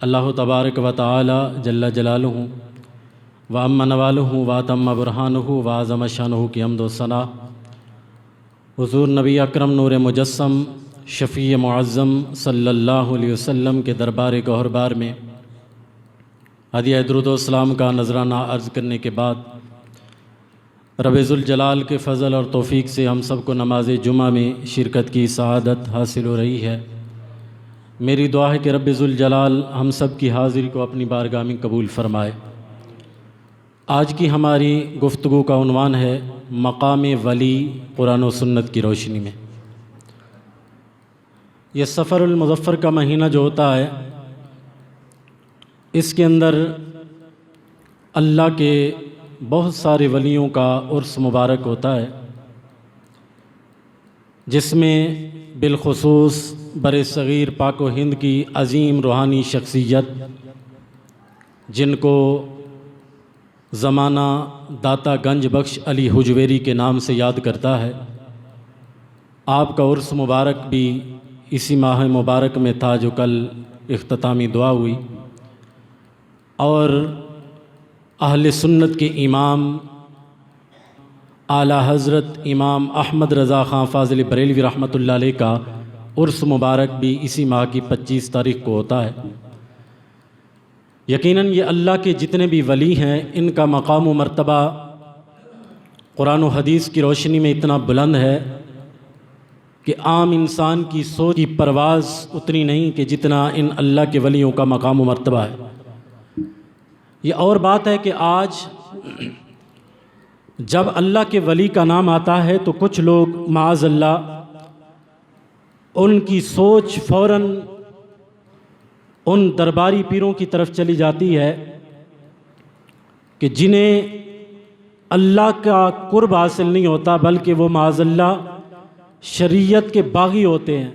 اللہ تبارک و تعالی جل جلالہ و عم نوالہ و اتم برہانہ و اعظم شانہ کی حمد و ثنا حضور نبی اکرم نور مجسم شفیع معظم صلی اللہ علیہ وسلم کے دربار گوہربار میں ہدیہ درود و اسلام کا نذرانہ عرض کرنے کے بعد رب ذوالجلال کے فضل اور توفیق سے ہم سب کو نماز جمعہ میں شرکت کی سعادت حاصل ہو رہی ہے۔ میری دعا ہے کہ رب ذوالجلال ہم سب کی حاضری کو اپنی بارگاہ میں قبول فرمائے۔ آج کی ہماری گفتگو کا عنوان ہے مقام ولی قرآن و سنت کی روشنی میں۔ یہ سفر المظفر کا مہینہ جو ہوتا ہے اس کے اندر اللہ کے بہت سارے ولیوں کا عرس مبارک ہوتا ہے، جس میں بالخصوص بر صغیر پاک و ہند کی عظیم روحانی شخصیت جن کو زمانہ داتا گنج بخش علی حجویری کے نام سے یاد کرتا ہے، آپ کا عرس مبارک بھی اسی ماہ مبارک میں تھا جو کل اختتامی دعا ہوئی، اور اہل سنت کے امام اعلیٰ حضرت امام احمد رضا خان فاضل بریلوی رحمۃ اللہ علیہ کا عرس مبارک بھی اسی ماہ کی 25 تاریخ کو ہوتا ہے۔ یقیناً یہ اللہ کے جتنے بھی ولی ہیں ان کا مقام و مرتبہ قرآن و حدیث کی روشنی میں اتنا بلند ہے کہ عام انسان کی سوچ کی پرواز اتنی نہیں کہ جتنا ان اللہ کے ولیوں کا مقام و مرتبہ ہے۔ یہ اور بات ہے کہ آج جب اللہ کے ولی کا نام آتا ہے تو کچھ لوگ معاذ اللہ ان کی سوچ فوراً ان درباری پیروں کی طرف چلی جاتی ہے کہ جنہیں اللہ کا قرب حاصل نہیں ہوتا بلکہ وہ معاذ اللہ شریعت کے باغی ہوتے ہیں۔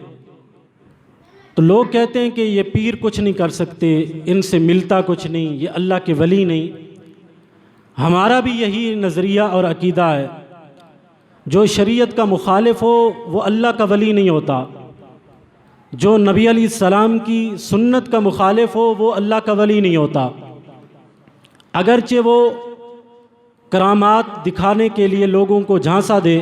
تو لوگ کہتے ہیں کہ یہ پیر کچھ نہیں کر سکتے، ان سے ملتا کچھ نہیں، یہ اللہ کے ولی نہیں۔ ہمارا بھی یہی نظریہ اور عقیدہ ہے، جو شریعت کا مخالف ہو وہ اللہ کا ولی نہیں ہوتا، جو نبی علیہ السلام کی سنت کا مخالف ہو وہ اللہ کا ولی نہیں ہوتا، اگرچہ وہ کرامات دکھانے کے لیے لوگوں کو جھانسا دے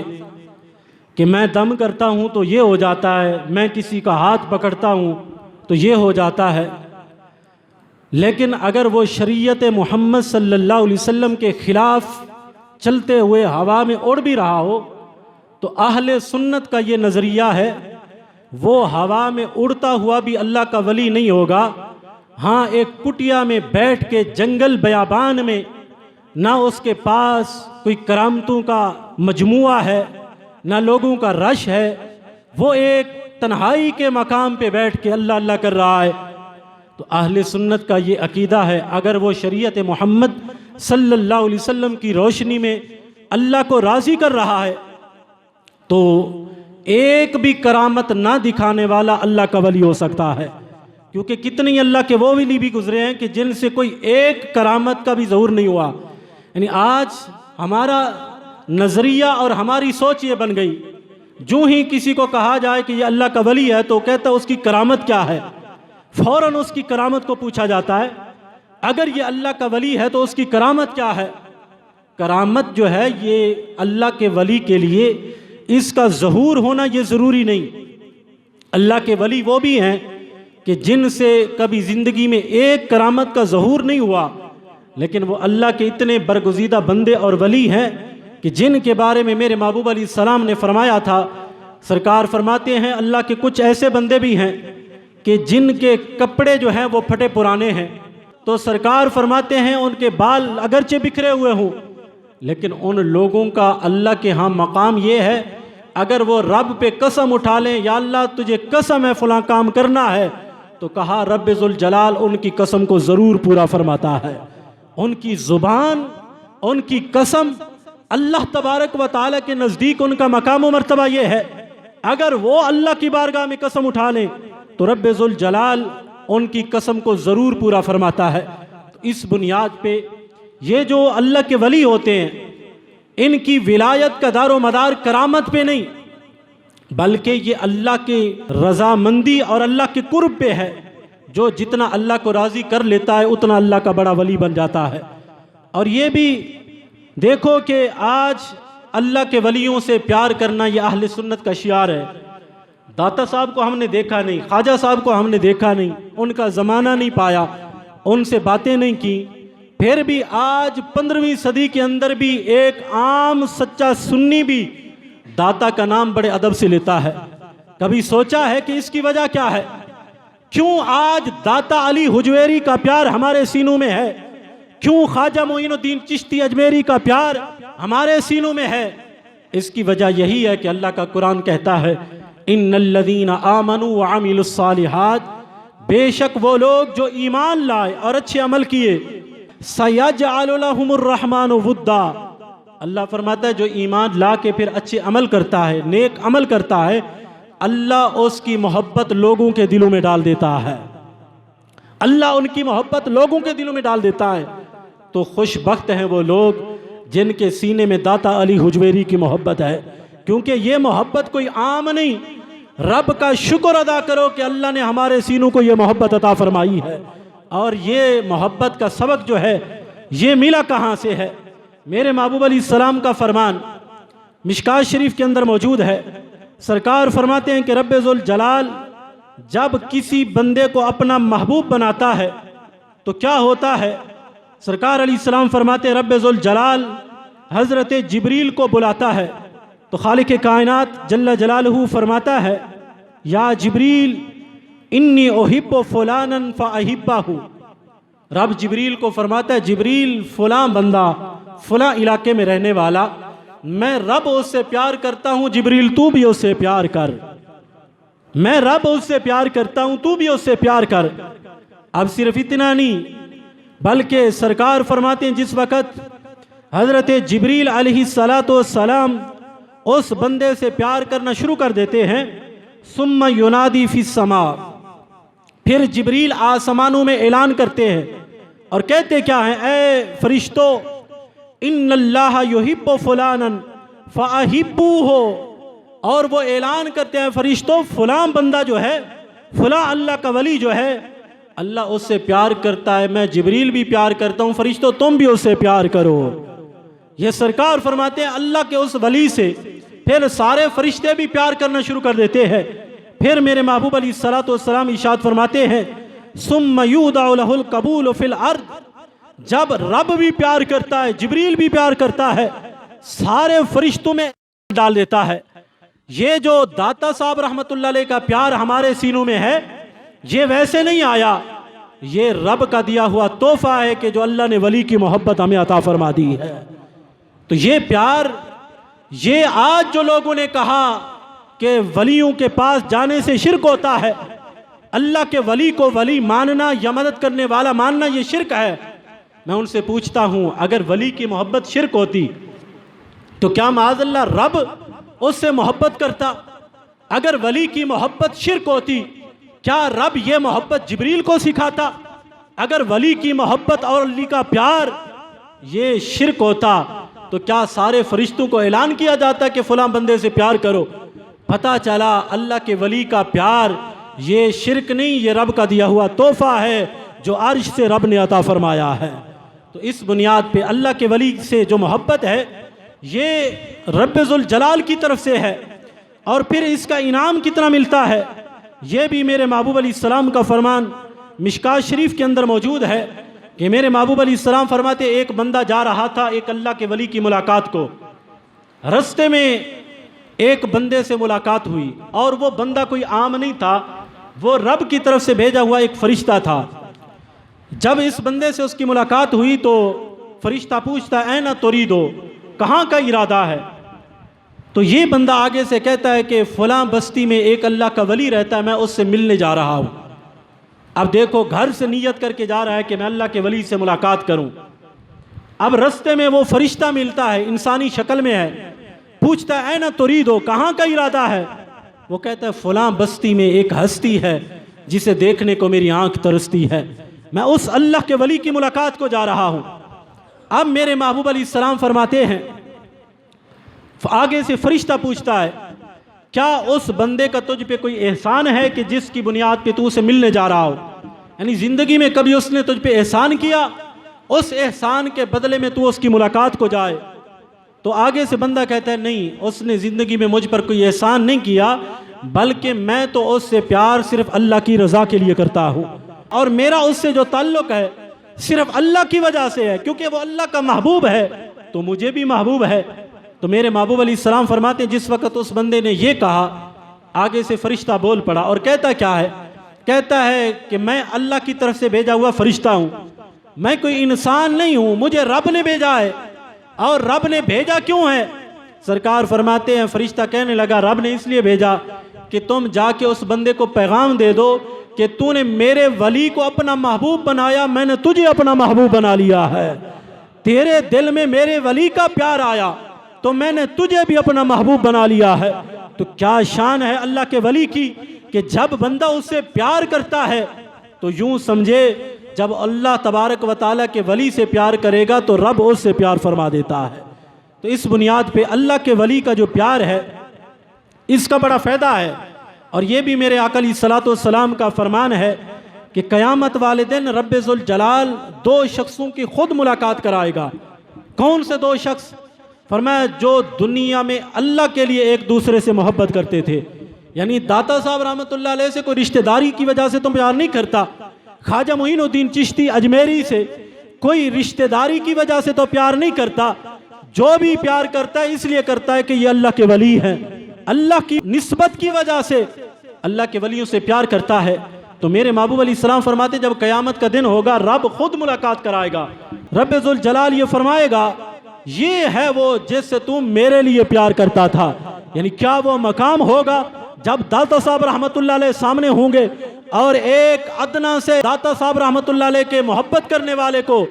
کہ میں دم کرتا ہوں تو یہ ہو جاتا ہے، میں کسی کا ہاتھ پکڑتا ہوں تو یہ ہو جاتا ہے، لیکن اگر وہ شریعت محمد صلی اللہ علیہ وسلم کے خلاف چلتے ہوئے ہوا میں اڑ بھی رہا ہو تو اہل سنت کا یہ نظریہ ہے وہ ہوا میں اڑتا ہوا بھی اللہ کا ولی نہیں ہوگا۔ ہاں ایک کٹیا میں بیٹھ کے جنگل بیابان میں نہ اس کے پاس کوئی کرامتوں کا مجموعہ ہے نہ لوگوں کا رش ہے، وہ ایک تنہائی کے مقام پہ بیٹھ کے اللہ اللہ کر رہا ہے۔ تو اہل سنت کا یہ عقیدہ ہے اگر وہ شریعت محمد صلی اللہ علیہ وسلم کی روشنی میں اللہ کو راضی کر رہا ہے تو ایک بھی کرامت نہ دکھانے والا اللہ کا ولی ہو سکتا ہے، کیونکہ کتنی اللہ کے وہ ولی بھی گزرے ہیں کہ جن سے کوئی ایک کرامت کا بھی ظہور نہیں ہوا۔ یعنی آج ہمارا نظریہ اور ہماری سوچ یہ بن گئی، جو ہی کسی کو کہا جائے کہ یہ اللہ کا ولی ہے تو کہتا ہے اس کی کرامت کیا ہے، فوراً اس کی کرامت کو پوچھا جاتا ہے۔ اگر یہ اللہ کا ولی ہے تو اس کی کرامت کیا ہے؟ کرامت جو ہے یہ اللہ کے ولی کے لیے اس کا ظہور ہونا یہ ضروری نہیں۔ اللہ کے ولی وہ بھی ہیں کہ جن سے کبھی زندگی میں ایک کرامت کا ظہور نہیں ہوا، لیکن وہ اللہ کے اتنے برگزیدہ بندے اور ولی ہیں کہ جن کے بارے میں میرے محبوب علیہ السلام نے فرمایا تھا، سرکار فرماتے ہیں اللہ کے کچھ ایسے بندے بھی ہیں کہ جن کے کپڑے جو ہیں وہ پھٹے پرانے ہیں، تو سرکار فرماتے ہیں ان کے بال اگرچہ بکھرے ہوئے ہوں لیکن ان لوگوں کا اللہ کے ہاں مقام یہ ہے اگر وہ رب پہ قسم اٹھا لیں یا اللہ تجھے قسم ہے فلاں کام کرنا ہے تو کہا رب ذوالجلال ان کی قسم کو ضرور پورا فرماتا ہے۔ ان کی زبان، ان کی قسم اللہ تبارک و تعالیٰ کے نزدیک ان کا مقام و مرتبہ یہ ہے، اگر وہ اللہ کی بارگاہ میں قسم اٹھا لیں تو رب ذوالجلال ان کی قسم کو ضرور پورا فرماتا ہے۔ اس بنیاد پہ یہ جو اللہ کے ولی ہوتے ہیں ان کی ولایت کا دار و مدار کرامت پہ نہیں بلکہ یہ اللہ کے رضامندی اور اللہ کے قرب پہ ہے۔ جو جتنا اللہ کو راضی کر لیتا ہے اتنا اللہ کا بڑا ولی بن جاتا ہے۔ اور یہ بھی دیکھو کہ آج اللہ کے ولیوں سے پیار کرنا یہ اہل سنت کا شعار ہے۔ داتا صاحب کو ہم نے دیکھا نہیں، خواجہ صاحب کو ہم نے دیکھا نہیں، ان کا زمانہ نہیں پایا، ان سے باتیں نہیں کی، پھر بھی آج 15ویں صدی کے اندر بھی ایک عام سچا سنی بھی داتا کا نام بڑے ادب سے لیتا ہے۔ کبھی سوچا ہے کہ اس کی وجہ کیا ہے؟ کیوں آج داتا علی حجویری کا پیار ہمارے سینوں میں ہے؟ کیوں خواجہ معین الدین چشتی اجمیری کا پیار ہمارے سینوں میں ہے؟ اس کی وجہ یہی ہے کہ اللہ کا قرآن کہتا ہے ان الذین آمنوا وعملوا الصالحات، بے شک وہ لوگ جو ایمان لائے اور اچھے عمل کیے، سیجعل لهم الرحمن ودا، اللہ فرماتا ہے جو ایمان لا کے پھر اچھے عمل کرتا ہے، نیک عمل کرتا ہے، اللہ اس کی محبت لوگوں کے دلوں میں ڈال دیتا ہے، اللہ ان کی محبت لوگوں کے دلوں میں ڈال دیتا ہے۔ تو خوش بخت ہیں وہ لوگ جن کے سینے میں داتا علی حجویری کی محبت ہے، کیونکہ یہ محبت کوئی عام نہیں۔ رب کا شکر ادا کرو کہ اللہ نے ہمارے سینوں کو یہ محبت عطا فرمائی ہے، اور یہ محبت کا سبق جو ہے یہ ملا کہاں سے ہے؟ میرے محبوب علیہ السلام کا فرمان مشکات شریف کے اندر موجود ہے۔ سرکار فرماتے ہیں کہ رب ذوالجلال جب کسی بندے کو اپنا محبوب بناتا ہے تو کیا ہوتا ہے؟ سرکار علیہ السلام فرماتے ہیں رب ذوالجلال حضرت جبریل کو بلاتا ہے تو خالق کائنات جل جلالہ فرماتا ہے یا جبریل انی احب فلانا فاحبہ، رب جبریل کو فرماتا ہے جبریل فلاں بندہ فلاں علاقے میں رہنے والا، میں رب اس سے پیار کرتا ہوں، جبریل تو بھی اس سے پیار کر، میں رب اس سے پیار کرتا ہوں تو بھی اس سے پیار کر۔ اب صرف اتنا نہیں بلکہ سرکار فرماتے ہیں جس وقت حضرت جبریل علیہ السلام اس بندے سے پیار کرنا شروع کر دیتے ہیں، ثم ینادی فی السماء، پھر جبریل آسمانوں میں اعلان کرتے ہیں اور کہتے کیا ہیں؟ اے فرشتو ان اللہ یحب فلانا فاحبوہ، اور وہ اعلان کرتے ہیں فرشتو فلاں بندہ جو ہے، فلاں اللہ کا ولی جو ہے، اللہ اس سے پیار کرتا ہے، میں جبریل بھی پیار کرتا ہوں، فرشتو تم بھی اس سے پیار کرو۔ یہ سرکار فرماتے ہیں اللہ کے اس ولی سے پھر سارے فرشتے بھی پیار کرنا شروع کر دیتے ہیں۔ پھر میرے محبوب علیہ السلام ارشاد فرماتے ہیں ثم یودع لہ القبول فی الارض، جب رب بھی پیار کرتا ہے، جبریل بھی پیار کرتا ہے، سارے فرشتوں میں ڈال دیتا ہے۔ یہ جو داتا صاحب رحمت اللہ علیہ کا پیار ہمارے سینوں میں ہے یہ ویسے نہیں آیا، یہ رب کا دیا ہوا تحفہ ہے کہ جو اللہ نے ولی کی محبت ہمیں عطا فرما دی ہے۔ تو یہ پیار، یہ آج جو لوگوں نے کہا کہ ولیوں کے پاس جانے سے شرک ہوتا ہے، اللہ کے ولی کو ولی ماننا یا مدد کرنے والا ماننا یہ شرک ہے، میں ان سے پوچھتا ہوں اگر ولی کی محبت شرک ہوتی تو کیا معاذ اللہ رب اس سے محبت کرتا؟ اگر ولی کی محبت شرک ہوتی کیا رب یہ محبت جبریل کو سکھاتا؟ اگر ولی کی محبت اور علی کا پیار یہ شرک ہوتا تو کیا سارے فرشتوں کو اعلان کیا جاتا کہ فلاں بندے سے پیار کرو؟ پتہ چلا اللہ کے ولی کا پیار یہ شرک نہیں، یہ رب کا دیا ہوا تحفہ ہے جو عرش سے رب نے عطا فرمایا ہے۔ تو اس بنیاد پہ اللہ کے ولی سے جو محبت ہے یہ رب ذوالجلال کی طرف سے ہے، اور پھر اس کا انعام کتنا ملتا ہے یہ بھی میرے محبوب علیہ السلام کا فرمان مشکات شریف کے اندر موجود ہے کہ میرے محبوب علیہ السلام فرماتے ایک بندہ جا رہا تھا ایک اللہ کے ولی کی ملاقات کو، رستے میں ایک بندے سے ملاقات ہوئی، اور وہ بندہ کوئی عام نہیں تھا، وہ رب کی طرف سے بھیجا ہوا ایک فرشتہ تھا۔ جب اس بندے سے اس کی ملاقات ہوئی تو فرشتہ پوچھتا اینا تریدو، کہاں کا ارادہ ہے؟ تو یہ بندہ آگے سے کہتا ہے کہ فلاں بستی میں ایک اللہ کا ولی رہتا ہے، میں اس سے ملنے جا رہا ہوں۔ اب دیکھو گھر سے نیت کر کے جا رہا ہے کہ میں اللہ کے ولی سے ملاقات کروں۔ اب رستے میں وہ فرشتہ ملتا ہے، انسانی شکل میں ہے، پوچھتا ہے اینا تریدو، کہاں کا ارادہ ہے؟ وہ کہتا ہے فلاں بستی میں ایک ہستی ہے جسے دیکھنے کو میری آنکھ ترستی ہے، میں اس اللہ کے ولی کی ملاقات کو جا رہا ہوں۔ اب میرے محبوب علیہ السلام فرماتے ہیں آگے سے فرشتہ پوچھتا ہے کیا اس بندے کا تجھ پہ کوئی احسان ہے کہ جس کی بنیاد پہ تو اسے ملنے جا رہا ہو؟ یعنی زندگی میں کبھی اس نے تجھ پہ احسان کیا، اس احسان کے بدلے میں تو اس کی ملاقات کو جائے؟ تو آگے سے بندہ کہتا ہے نہیں، اس نے زندگی میں مجھ پر کوئی احسان نہیں کیا، بلکہ میں تو اس سے پیار صرف اللہ کی رضا کے لیے کرتا ہوں، اور میرا اس سے جو تعلق ہے صرف اللہ کی وجہ سے ہے، کیونکہ وہ اللہ کا محبوب ہے تو مجھے بھی محبوب ہے۔ تو میرے محبوب علیہ السلام فرماتے ہیں جس وقت اس بندے نے یہ کہا، آگے سے فرشتہ بول پڑا اور کہتا کیا ہے؟ کہتا ہے کہ میں اللہ کی طرف سے بھیجا ہوا فرشتہ ہوں، میں کوئی انسان نہیں ہوں، مجھے رب نے بھیجا ہے۔ اور رب نے بھیجا کیوں ہے؟ سرکار فرماتے ہیں فرشتہ کہنے لگا رب نے اس لیے بھیجا کہ تم جا کے اس بندے کو پیغام دے دو کہ تو نے میرے ولی کو اپنا محبوب بنایا، میں نے تجھے اپنا محبوب بنا لیا ہے۔ تیرے دل میں میرے ولی کا پیار آیا تو میں نے تجھے بھی اپنا محبوب بنا لیا ہے۔ تو کیا شان ہے اللہ کے ولی کی کہ جب بندہ اس سے پیار کرتا ہے تو یوں سمجھے جب اللہ تبارک و تعالیٰ کے ولی سے پیار کرے گا تو رب اس سے پیار فرما دیتا ہے۔ تو اس بنیاد پہ اللہ کے ولی کا جو پیار ہے اس کا بڑا فائدہ ہے، اور یہ بھی میرے آقا علیہ الصلوۃ والسلام کا فرمان ہے کہ قیامت والے دن رب ذوالجلال دو شخصوں کی خود ملاقات کرائے گا۔ کون سے دو شخص؟ فرمایا جو دنیا میں اللہ کے لیے ایک دوسرے سے محبت کرتے تھے، یعنی داتا صاحب رحمۃ اللہ علیہ سے کوئی رشتہ داری کی وجہ سے تم پیار نہیں کرتا، خواجہ معین الدین چشتی اجمیری سے کوئی رشتہ داری کی وجہ سے تو پیار نہیں کرتا، جو بھی پیار کرتا ہے اس لیے کرتا ہے کہ یہ اللہ کے ولی ہیں، اللہ کی نسبت کی وجہ سے اللہ کے ولیوں سے پیار کرتا ہے۔ تو میرے محبوب علیہ السلام فرماتے جب قیامت کا دن ہوگا رب خود ملاقات کرائے گا، رب ذوالجلال یہ فرمائے گا یہ ہے وہ جس سے تم میرے لیے پیار کرتا تھا۔ یعنی کیا وہ مقام ہوگا جب داتا صاحب رحمت اللہ علیہ سامنے ہوں گے اور ایک ادنا سے داتا صاحب رحمت اللہ علیہ کے محبت کرنے والے کو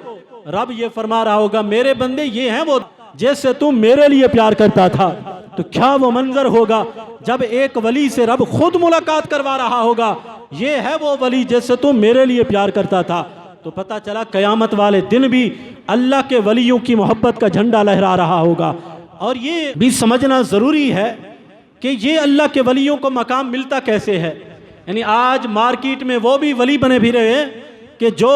رب یہ فرما رہا ہوگا میرے بندے یہ ہیں وہ جس سے تم میرے لیے پیار کرتا تھا۔ تو کیا وہ منظر ہوگا جب ایک ولی سے رب خود ملاقات کروا رہا ہوگا یہ ہے وہ ولی جس سے تم میرے لیے پیار کرتا تھا۔ تو پتہ چلا قیامت والے دن بھی اللہ کے ولیوں کی محبت کا جھنڈا لہرا رہا ہوگا۔ اور یہ بھی سمجھنا ضروری ہے کہ یہ اللہ کے ولیوں کو مقام ملتا کیسے ہے۔ یعنی آج مارکیٹ میں وہ بھی ولی بنے بھی رہے ہیں کہ جو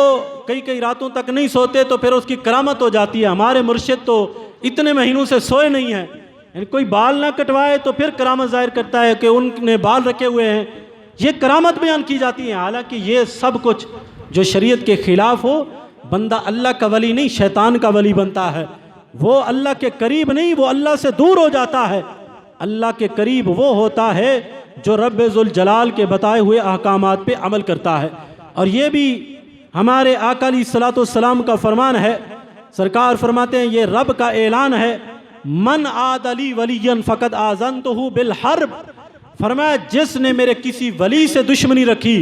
کئی راتوں تک نہیں سوتے تو پھر اس کی کرامت ہو جاتی ہے۔ ہمارے مرشد تو اتنے مہینوں سے سوئے نہیں ہیں، یعنی کوئی بال نہ کٹوائے تو پھر کرامت ظاہر کرتا ہے کہ ان نے بال رکھے ہوئے ہیں، یہ کرامت بیان کی جاتی ہے۔ حالانکہ یہ سب کچھ جو شریعت کے خلاف ہو، بندہ اللہ کا ولی نہیں شیطان کا ولی بنتا ہے، وہ اللہ کے قریب نہیں، وہ اللہ سے دور ہو جاتا ہے۔ اللہ کے قریب وہ ہوتا ہے جو رب ذوالجلال کے بتائے ہوئے احکامات پہ عمل کرتا ہے۔ اور یہ بھی ہمارے آقا علیہ الصلوۃ والسلام کا فرمان ہے، سرکار فرماتے ہیں یہ رب کا اعلان ہے من عاد لی ولیا فقد آذنتہ بالحرب، فرمایا جس نے میرے کسی ولی سے دشمنی رکھی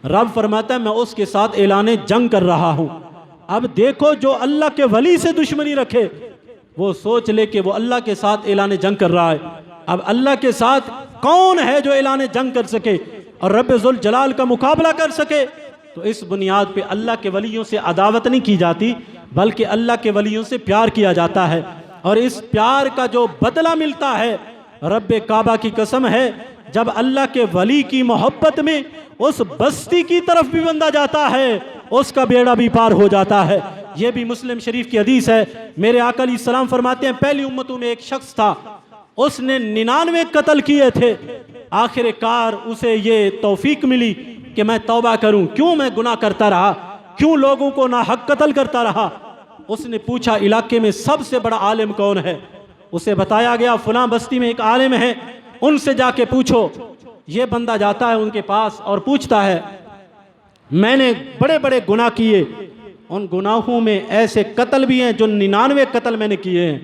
رب فرماتا ہے میں اس کے ساتھ اعلان جنگ کر رہا ہوں۔ اب دیکھو جو اللہ کے ولی سے دشمنی رکھے وہ سوچ لے کہ وہ اللہ کے ساتھ اعلان جنگ کر رہا ہے۔ اب اللہ کے ساتھ کون ہے جو اعلان جنگ کر سکے اور رب ذوالجلال کا مقابلہ کر سکے؟ تو اس بنیاد پہ اللہ کے ولیوں سے عداوت نہیں کی جاتی بلکہ اللہ کے ولیوں سے پیار کیا جاتا ہے، اور اس پیار کا جو بدلہ ملتا ہے رب کعبہ کی قسم ہے جب اللہ کے ولی کی محبت میں اس بستی کی طرف بھی بندہ جاتا ہے اس کا بیڑا بھی پار ہو جاتا ہے۔ یہ بھی مسلم شریف کی حدیث ہے، میرے آقا علیہ السلام فرماتے ہیں پہلی امتوں میں ایک شخص تھا اس نے 99 قتل کیے تھے، آخر کار اسے یہ توفیق ملی کہ میں توبہ کروں، کیوں میں گناہ کرتا رہا، کیوں لوگوں کو ناحق قتل کرتا رہا۔ اس نے پوچھا علاقے میں سب سے بڑا عالم کون ہے؟ اسے بتایا گیا فلاں بستی میں ایک عالم ہے، ان سے جا کے پوچھو۔ یہ بندہ جاتا ہے ان کے پاس اور پوچھتا ہے میں نے بڑے بڑے گناہ کیے، ان گناہوں میں ایسے قتل بھی ہیں جو 99 قتل میں نے کیے ہیں،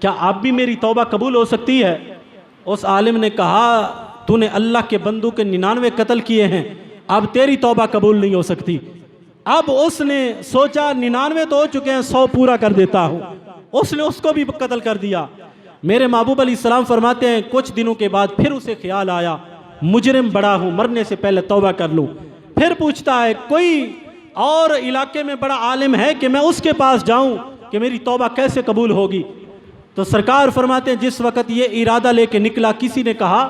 کیا آپ بھی میری توبہ قبول ہو سکتی ہے؟ اس عالم نے کہا تو نے اللہ کے بندوں کے 99 قتل کیے ہیں، اب تیری توبہ قبول نہیں ہو سکتی۔ اب اس نے سوچا 99 تو ہو چکے ہیں، 100 پورا کر دیتا ہوں، اس نے اس کو بھی قتل کر دیا۔ میرے محبوب علیہ السلام فرماتے ہیں کچھ دنوں کے بعد پھر اسے خیال آیا مجرم بڑا ہوں، مرنے سے پہلے توبہ کر لوں۔ پھر پوچھتا ہے کوئی اور علاقے میں بڑا عالم ہے کہ میں اس کے پاس جاؤں کہ میری توبہ کیسے قبول ہوگی؟ تو سرکار فرماتے ہیں جس وقت یہ ارادہ لے کے نکلا کسی نے کہا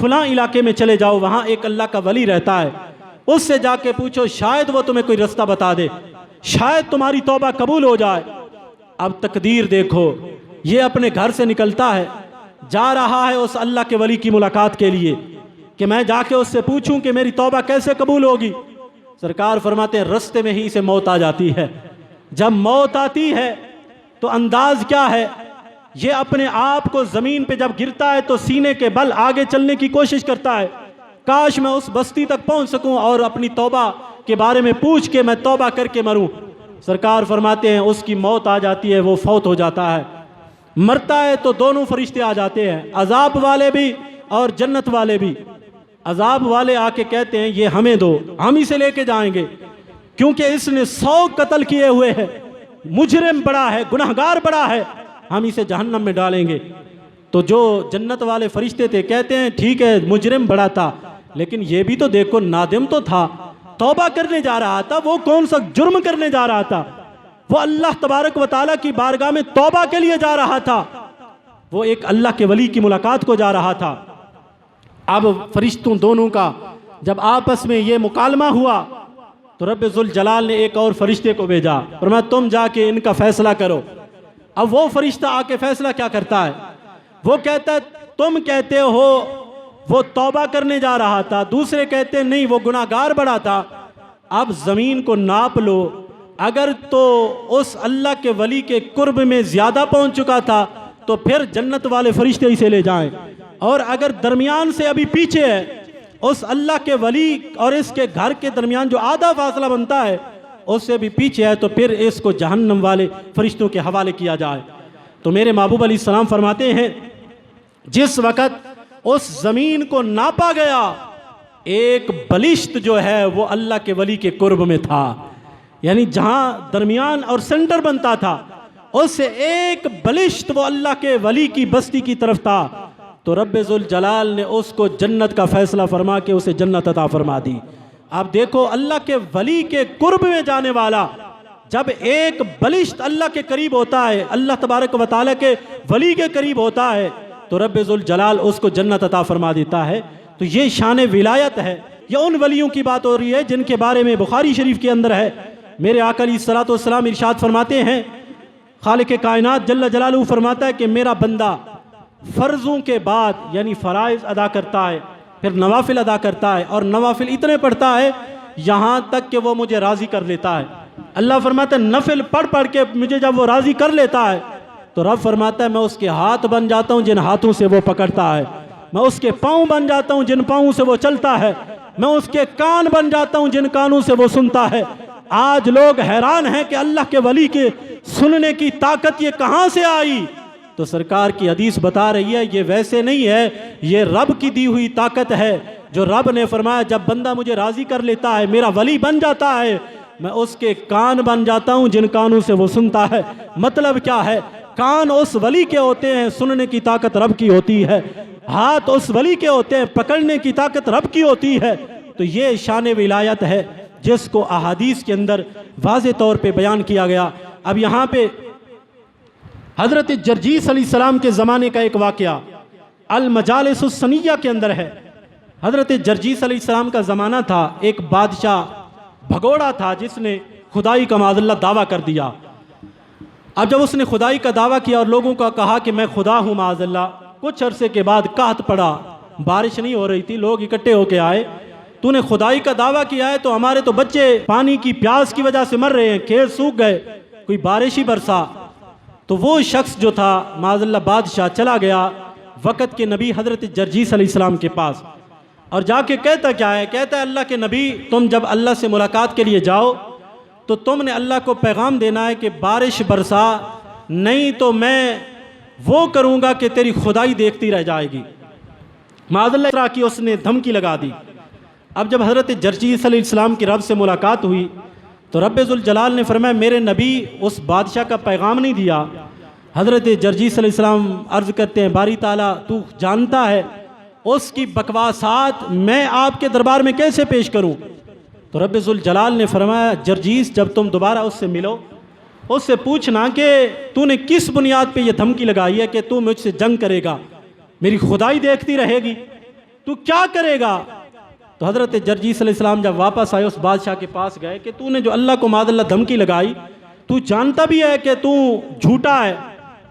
فلاں علاقے میں چلے جاؤ، وہاں ایک اللہ کا ولی رہتا ہے، اس سے جا کے پوچھو، شاید وہ تمہیں کوئی رستہ بتا دے، شاید تمہاری توبہ قبول ہو جائے۔ اب تقدیر دیکھو، یہ اپنے گھر سے نکلتا ہے، جا رہا ہے اس اللہ کے ولی کی ملاقات کے لیے کہ میں جا کے اس سے پوچھوں کہ میری توبہ کیسے قبول ہوگی۔ سرکار فرماتے ہیں رستے میں ہی اسے موت آ جاتی ہے۔ جب موت آتی ہے تو انداز کیا ہے؟ یہ اپنے آپ کو زمین پہ جب گرتا ہے تو سینے کے بل آگے چلنے کی کوشش کرتا ہے، کاش میں اس بستی تک پہنچ سکوں اور اپنی توبہ کے بارے میں پوچھ کے میں توبہ کر کے مروں۔ سرکار فرماتے ہیں اس کی موت آ جاتی ہے، وہ فوت ہو جاتا ہے۔ مرتا ہے تو دونوں فرشتے آ جاتے ہیں، عذاب والے بھی اور جنت والے بھی۔ عذاب والے آ کے کہتے ہیں یہ ہمیں دو، ہم اسے لے کے جائیں گے، کیونکہ اس نے 100 قتل کیے ہوئے ہیں، مجرم بڑا ہے، گناہگار بڑا ہے، ہم اسے جہنم میں ڈالیں گے۔ تو جو جنت والے فرشتے تھے کہتے ہیں ٹھیک ہے مجرم بڑا تھا، لیکن یہ بھی تو دیکھو نادم تو تھا، توبہ کرنے جا رہا تھا، وہ کون سا جرم کرنے جا رہا تھا؟ وہ اللہ تبارک و تعالیٰ کی بارگاہ میں توبہ کے لیے جا رہا تھا، وہ ایک اللہ کے ولی کی ملاقات کو جا رہا تھا۔ اب فرشتوں دونوں کا جب آپس میں یہ مکالمہ ہوا تو رب ذوالجلال نے ایک اور فرشتے کو بھیجا، فرمایا تم جا کے ان کا فیصلہ کرو۔ اب وہ فرشتہ آ کے فیصلہ کیا کرتا ہے؟ وہ کہتا ہے تم کہتے ہو وہ توبہ کرنے جا رہا تھا، دوسرے کہتے ہیں نہیں وہ گناہگار بڑا تھا۔ اب زمین کو ناپ لو، اگر تو اس اللہ کے ولی کے قرب میں زیادہ پہنچ چکا تھا تو پھر جنت والے فرشتے اسے لے جائیں، اور اگر درمیان سے ابھی پیچھے ہے، اس اللہ کے ولی اور اس کے گھر کے درمیان جو آدھا فاصلہ بنتا ہے اس سے بھی پیچھے ہے، تو پھر اس کو جہنم والے فرشتوں کے حوالے کیا جائے۔ تو میرے محبوب علیہ السلام فرماتے ہیں جس وقت اس زمین کو ناپا گیا، ایک بلشت جو ہے وہ اللہ کے ولی کے قرب میں تھا، یعنی جہاں درمیان اور سینٹر بنتا تھا اس سے ایک بلشت وہ اللہ کے ولی کی بستی کی طرف تھا، تو رب ذوالجلال نے اس کو جنت کا فیصلہ فرما کے اسے جنت عطا فرما دی۔ آپ دیکھو اللہ کے ولی کے قرب میں جانے والا جب ایک بلشت اللہ کے قریب ہوتا ہے، اللہ تبارک و تعالیٰ کے ولی کے قریب ہوتا ہے، تو رب ذوالجلال اس کو جنت عطا فرما دیتا ہے۔ تو یہ شان ولایت ہے، یہ ان ولیوں کی بات ہو رہی ہے جن کے بارے میں بخاری شریف کے اندر ہے۔ میرے آقا علیہ الصلوۃ والسلام ارشاد فرماتے ہیں، خالق کائنات جل جلالہ فرماتا ہے کہ میرا بندہ فرضوں کے بعد یعنی فرائض ادا کرتا ہے، پھر نوافل ادا کرتا ہے، اور نوافل اتنے پڑھتا ہے یہاں تک کہ وہ مجھے راضی کر لیتا ہے۔ اللہ فرماتا ہے نفل پڑھ پڑھ کے مجھے جب وہ راضی کر لیتا ہے تو رب فرماتا ہے میں اس کے ہاتھ بن جاتا ہوں جن ہاتھوں سے وہ پکڑتا ہے، میں اس کے پاؤں بن جاتا ہوں جن پاؤں سے وہ چلتا ہے، میں اس کے کان بن جاتا ہوں جن کانوں سے وہ سنتا ہے۔ آج لوگ حیران ہیں کہ اللہ کے ولی کے سننے کی طاقت یہ کہاں سے آئی؟ تو سرکار کی حدیث بتا رہی ہے یہ ویسے نہیں ہے، یہ رب کی دی ہوئی طاقت ہے، جو رب نے فرمایا جب بندہ مجھے راضی کر لیتا ہے، میرا ولی بن جاتا ہے، میں اس کے کان بن جاتا ہوں جن کانوں سے وہ سنتا ہے۔ مطلب کیا ہے؟ کان اس ولی کے ہوتے ہیں، سننے کی طاقت رب کی ہوتی ہے، ہاتھ اس ولی کے ہوتے ہیں، پکڑنے کی طاقت رب کی ہوتی ہے۔ تو یہ شان ولایت ہے جس کو احادیث کے اندر واضح طور پہ بیان کیا گیا۔ اب یہاں پہ حضرت جرجیس علیہ السلام کے زمانے کا ایک واقعہ المجالس السنیہ کے اندر ہے۔ حضرت جرجیس علیہ السلام کا زمانہ تھا، ایک بادشاہ بھگوڑا تھا جس نے خدائی کا معاذ اللہ دعویٰ کر دیا۔ اب جب اس نے خدائی کا دعویٰ کیا اور لوگوں کا کہا کہ میں خدا ہوں معاذ اللہ، کچھ عرصے کے بعد قحط پڑا، بارش نہیں ہو رہی تھی، لوگ اکٹھے ہو کے آئے، تو نے خدائی کا دعویٰ کیا ہے تو ہمارے تو بچے پانی کی پیاس کی وجہ سے مر رہے ہیں، کھیت سوکھ گئے، کوئی بارش ہی برسا۔ تو وہ شخص جو تھا معاذ اللہ بادشاہ چلا گیا وقت کے نبی حضرت جرجیس علیہ السلام کے پاس، اور جا کے کہتا کیا ہے؟ کہتا ہے اللہ کے نبی تم جب اللہ سے ملاقات کے لیے جاؤ تو تم نے اللہ کو پیغام دینا ہے کہ بارش برسا، نہیں تو میں وہ کروں گا کہ تیری خدائی دیکھتی رہ جائے گی۔ معاذ اللہ طرح کی اس نے دھمکی لگا دی۔ اب جب حضرت جرجیس علیہ السلام کی رب سے ملاقات ہوئی تو رب ذوالجلال نے فرمایا میرے نبی اس بادشاہ کا پیغام نہیں دیا۔ حضرت جرجیس علیہ السلام عرض کرتے ہیں باری تعالیٰ تو جانتا ہے اس کی بکواسات میں آپ کے دربار میں کیسے پیش کروں؟ تو رب ذوالجلال نے فرمایا جرجیس جب تم دوبارہ اس سے ملو اس سے پوچھنا کہ تو نے کس بنیاد پہ یہ دھمکی لگائی ہے کہ تو مجھ سے جنگ کرے گا، میری خدائی دیکھتی رہے گی، تو کیا کرے گا؟ تو حضرت جرجیس علیہ السلام جب واپس آئے اس بادشاہ کے پاس گئے کہ تو نے جو اللہ کو معاذ اللہ دھمکی لگائی، تو جانتا بھی ہے کہ تو جھوٹا ہے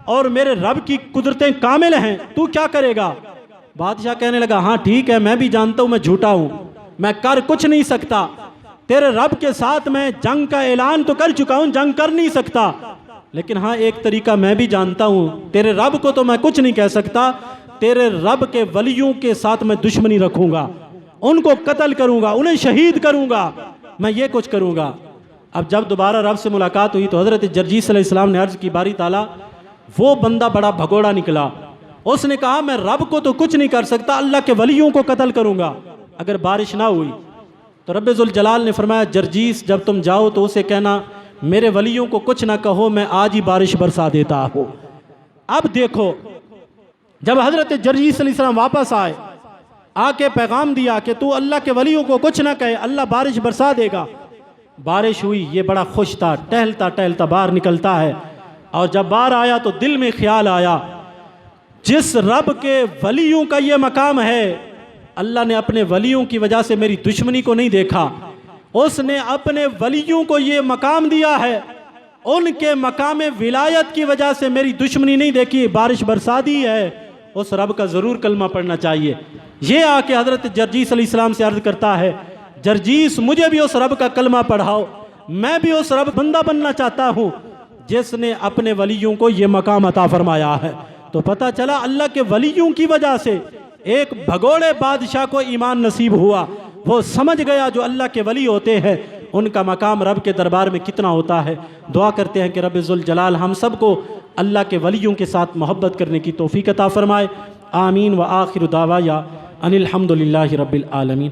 اور میرے رب کی قدرتیں کامل ہیں، تو کیا کرے گا؟ بادشاہ کہنے لگا ہاں ٹھیک ہے، میں بھی جانتا ہوں میں جھوٹا ہوں، میں کر کچھ نہیں سکتا، تیرے رب کے ساتھ میں جنگ کا اعلان تو کر چکا ہوں، جنگ کر نہیں سکتا، لیکن ہاں ایک طریقہ میں بھی جانتا ہوں، تیرے رب کو تو میں کچھ نہیں کہہ سکتا، تیرے رب کے ولیوں کے ساتھ میں دشمنی رکھوں گا، ان کو قتل کروں گا، انہیں شہید کروں گا، میں یہ کچھ کروں گا۔ اب جب دوبارہ رب سے ملاقات ہوئی تو حضرت جرجیس علیہ السلام نے عرض کی باری تعالیٰ وہ بندہ بڑا بھگوڑا نکلا، اس نے کہا میں رب کو تو کچھ نہیں کر سکتا، اللہ کے ولیوں کو قتل کروں گا اگر بارش نہ ہوئی۔ تو رب ذوالجلال نے فرمایا جرجیس جب تم جاؤ تو اسے کہنا میرے ولیوں کو کچھ نہ کہو، میں آج ہی بارش برسا دیتا ہوں۔ اب دیکھو جب حضرت جرجیس علیہ السلام واپس آئے، آ کے پیغام دیا کہ تو اللہ کے ولیوں کو کچھ نہ کہے، اللہ بارش برسا دے گا۔ بارش ہوئی، یہ بڑا خوش تھا، ٹہلتا ٹہلتا باہر نکلتا ہے، اور جب باہر آیا تو دل میں خیال آیا جس رب کے ولیوں کا یہ مقام ہے، اللہ نے اپنے ولیوں کی وجہ سے میری دشمنی کو نہیں دیکھا، اس نے اپنے ولیوں کو یہ مقام دیا ہے، ان کے مقام ولایت کی وجہ سے میری دشمنی نہیں دیکھی، بارش برسا دی ہے، اس رب کا ضرور کلمہ پڑھنا چاہیے۔ یہ آ کے حضرت جرجیس علیہ السلام سے عرض کرتا ہے جرجیس مجھے بھی اس رب کا کلمہ پڑھاؤ، میں بھی اس رب بندہ بننا چاہتا ہوں جس نے اپنے ولیوں کو یہ مقام عطا فرمایا ہے۔ تو پتہ چلا اللہ کے ولیوں کی وجہ سے ایک بھگوڑے بادشاہ کو ایمان نصیب ہوا، وہ سمجھ گیا جو اللہ کے ولی ہوتے ہیں ان کا مقام رب کے دربار میں کتنا ہوتا ہے۔ دعا کرتے ہیں کہ رب ذوالجلال ہم سب کو اللہ کے ولیوں کے ساتھ محبت کرنے کی توفیق عطا فرمائے۔ آمین۔ وآخر دعوایا ان الحمد للہ رب العالمین۔